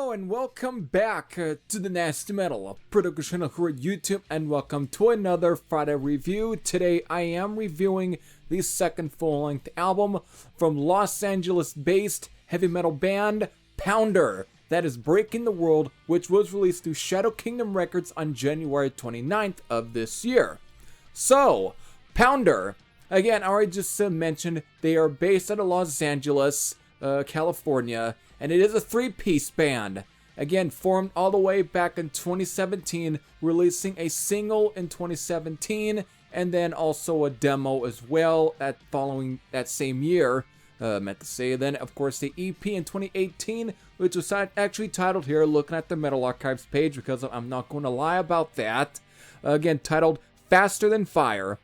Hello and welcome back to the Nasty Metal, a production channel here at YouTube, and welcome to another Friday review. Today I am reviewing the second full-length album from Los Angeles-based heavy metal band Pounder, that is Breaking the World, which was released through Shadow Kingdom Records on January 29th of this year. So, Pounder, again, I already just mentioned, they are based out of Los Angeles, California, and it is a three-piece band. Again, formed all the way back in 2017, releasing a single in 2017, and then also a demo as well following that same year. Meant to say then, of course, the EP in 2018, which was actually titled here, looking at the Metal Archives page, because I'm not going to lie about that. Again, titled Faster Than Fire.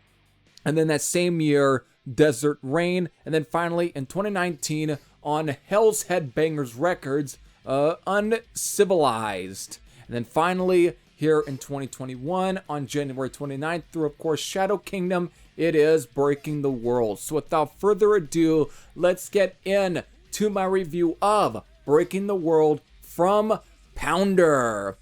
And then that same year, Desert Rain. And then finally, in 2019, on Hell's Headbangers Records, Uncivilized. And then finally, here in 2021, on January 29th, through, of course, Shadow Kingdom, it is Breaking the World. So without further ado, let's get into my review of Breaking the World from Pounder.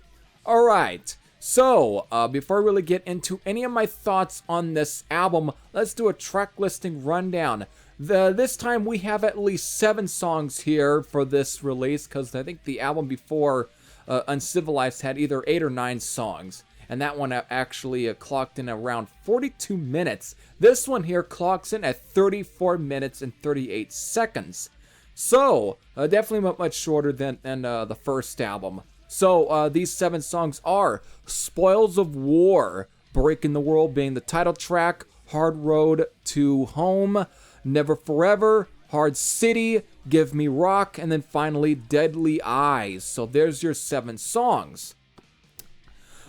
Alright, so before I really get into any of my thoughts on this album, let's do a track listing rundown. This time we have at least 7 songs here for this release, because I think the album before Uncivilized had either 8 or 9 songs. And that one actually clocked in around 42 minutes. This one here clocks in at 34 minutes and 38 seconds. So, definitely much shorter than the first album. So, these 7 songs are Spoils of War, Breaking the World being the title track, Hard Road to Home, Never Forever, Hard City, Give Me Rock, and then finally Deadly Eyes. So there's your 7 songs.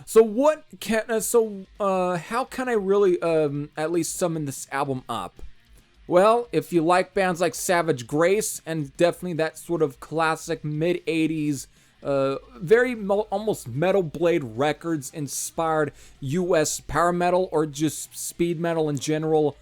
So how can I really at least sum this album up? Well, if you like bands like Savage Grace, and definitely that sort of classic mid-80s, almost Metal Blade Records inspired US power metal or just speed metal in general,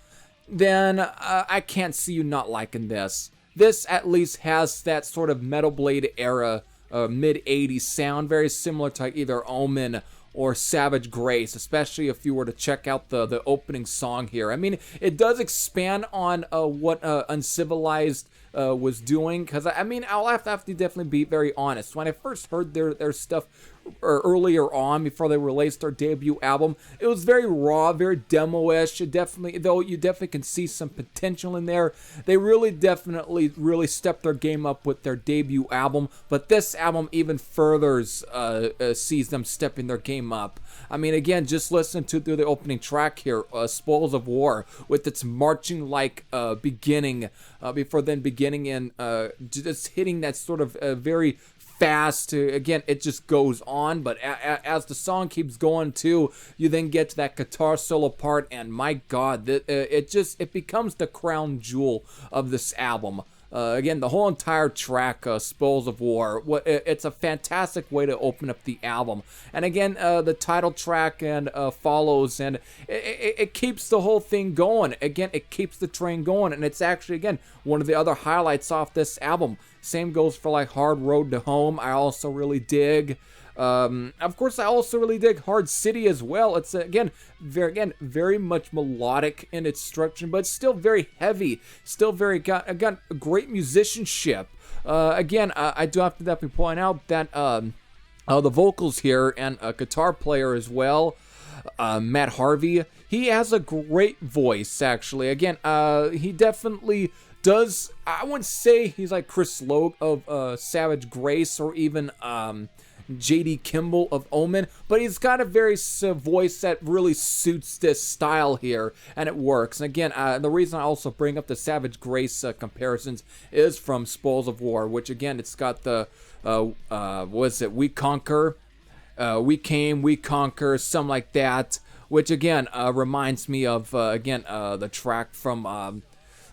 then I can't see you not liking this. This at least has that sort of Metal Blade era mid-80s sound, very similar to either Omen or Savage Grace, especially if you were to check out the opening song here. I mean, it does expand on what Uncivilized was doing, because I mean, I'll have to definitely be very honest. When I first heard their stuff earlier on, before they released their debut album, it was very raw, very demo-ish. You definitely can see some potential in there. They really stepped their game up with their debut album, but this album even furthers sees them stepping their game up. I mean, again, just listen to the opening track here, Spoils of War, with its marching-like beginning, before then beginning in just hitting that sort of very fast. Again, it just goes on, but as the song keeps going too, you then get to that guitar solo part, and my God, it becomes the crown jewel of this album. Again, the whole entire track, Spoils of War, it's a fantastic way to open up the album. And again, the title track and follows, and it keeps the whole thing going. Again, it keeps the train going, and it's actually, again, one of the other highlights off this album. Same goes for like Hard Road to Home, I also really dig. Of course, I also really dig Hard City as well. It's very much melodic in its structure, but still very heavy. Still got great musicianship. Again, I do have to definitely point out that the vocals here and a guitar player as well, Matt Harvey, he has a great voice. Actually, again, he definitely does. I wouldn't say he's like Chris Logue of Savage Grace, or even J.D. Kimball of Omen, but he's got a very voice that really suits this style here, and it works. And again, the reason I also bring up the Savage Grace comparisons is from Spoils of War, which again, it's got the what is it? We Conquer, We Came, We Conquer, something like that. Which again reminds me of the track from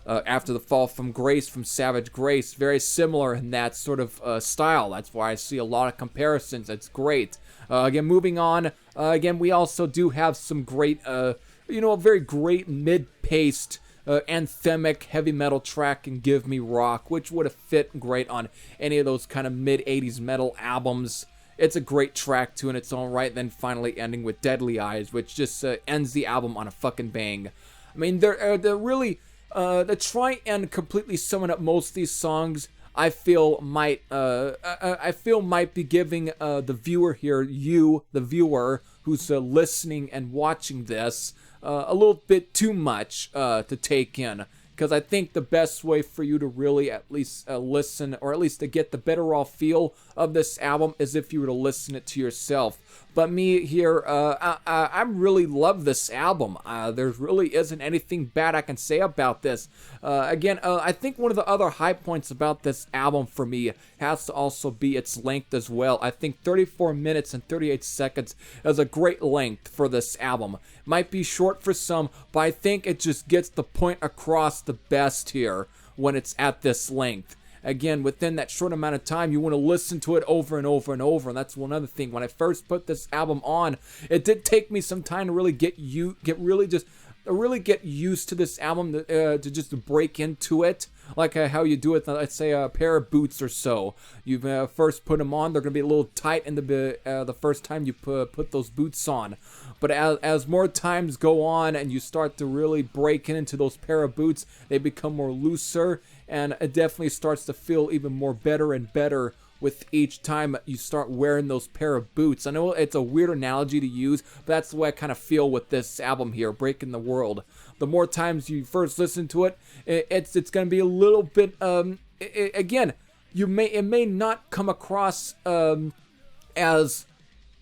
After the Fall from Grace from Savage Grace, very similar in that sort of style. That's why I see a lot of comparisons. It's great. Again, moving on. Again, we also do have some great, very great mid-paced anthemic heavy metal track in Give Me Rock, which would have fit great on any of those kind of mid-80s metal albums. It's a great track too in its own right, then finally ending with Deadly Eyes, which just ends the album on a fucking bang. I mean, they're really, to try and completely summing up most of these songs, I feel might be giving the viewer here, you, the viewer, who's listening and watching this, a little bit too much to take in. Because I think the best way for you to really at least listen, or at least to get the better off feel of this album, is if you were to listen it to yourself. But me here, I really love this album. There really isn't anything bad I can say about this. Again, I think one of the other high points about this album for me has to also be its length as well. I think 34 minutes and 38 seconds is a great length for this album. Might be short for some, but I think it just gets the point across the best here when it's at this length. Again, within that short amount of time, you want to listen to it over and over and over, and that's one other thing. When I first put this album on, it did take me some time to really get used to this album, to just break into it, like how you do it, let's say a pair of boots or so. You first put them on, they're going to be a little tight in the first time you put those boots on. But as more times go on and you start to really break into those pair of boots, they become more looser, and it definitely starts to feel even more better and better with each time you start wearing those pair of boots. I know it's a weird analogy to use, but that's the way I kind of feel with this album here, Breaking the World. The more times you first listen to it, it's going to be a little bit, again, it may not come across as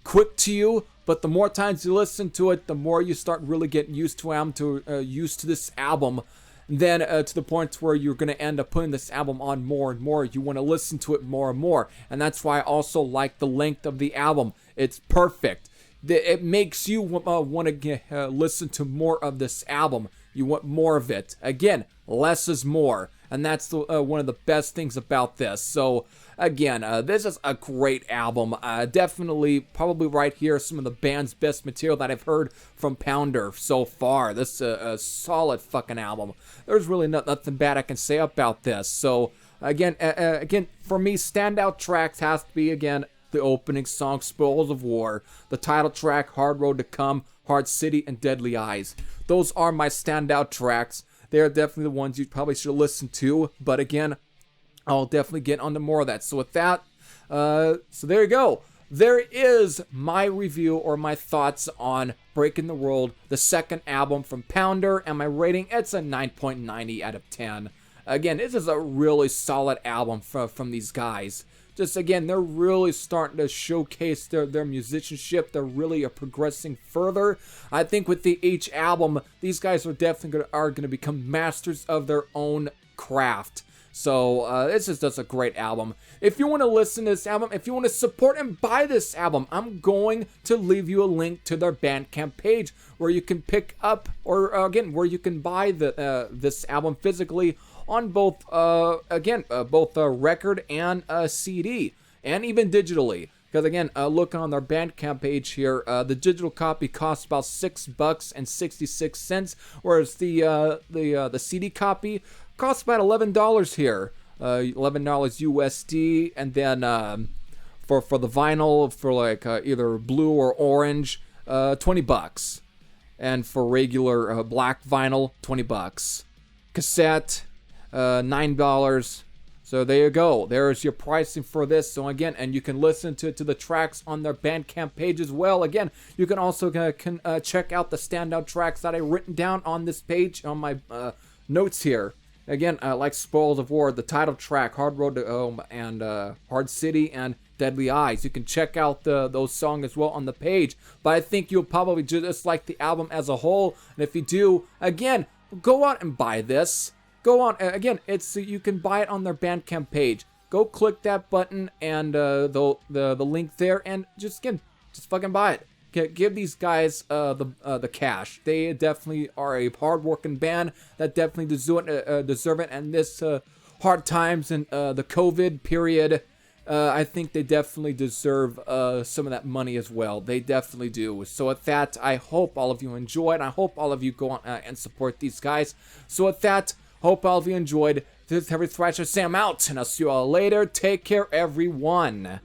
quick to you, but the more times you listen to it, the more you start really getting used to this album. Then to the point where you're going to end up putting this album on more and more. You want to listen to it more and more. And that's why I also like the length of the album. It's perfect. It makes you want to listen to more of this album. You want more of it. Again, less is more. And that's one of the best things about this. So, again, this is a great album. Definitely, probably right here, some of the band's best material that I've heard from Pounder so far. This is a solid fucking album. There's really nothing bad I can say about this. So, again, for me, standout tracks has to be, again, the opening song, Spoils of War, the title track, Hard Road to Come, Hard City, and Deadly Eyes. Those are my standout tracks. They are definitely the ones you probably should listen to, but again, I'll definitely get onto more of that. So with that, so there you go. There is my review or my thoughts on Breaking the World, the second album from Pounder, and my rating, it's a 9.90 out of 10. Again, this is a really solid album from these guys. Just again, they're really starting to showcase their musicianship. They're really progressing further. I think with each album, these guys are definitely going to become masters of their own craft. So this is just a great album. If you want to listen to this album, if you want to support and buy this album, I'm going to leave you a link to their Bandcamp page where you can pick up, or again, where you can buy this album physically on both, both record and CD, and even digitally. Because again, look on their Bandcamp page here. The digital copy costs about $6.66, whereas the CD copy costs about $11 here, $11 USD, and then for the vinyl, for like either blue or orange, $20, and for regular black vinyl, $20. Cassette, $9. So there you go. There's your pricing for this. So again, and you can listen to the tracks on their Bandcamp page as well. Again, you can also check out the standout tracks that I've written down on this page on my notes here. Again, like Spoils of War, the title track, Hard Road to Home, and Hard City, and Deadly Eyes. You can check out those songs as well on the page. But I think you'll probably just like the album as a whole. And if you do, again, go out and buy this. Go on, again, you can buy it on their Bandcamp page. Go click that button and the link there, and just fucking buy it. Give these guys the cash. They definitely are a hard-working band that definitely deserve it. And this hard times and the COVID period, I think they definitely deserve some of that money as well. They definitely do. So with that, I hope all of you enjoyed. I hope all of you go on and support these guys. So with that, hope all of you enjoyed. This is Heavy Thrasher Sam out, and I'll see you all later. Take care, everyone.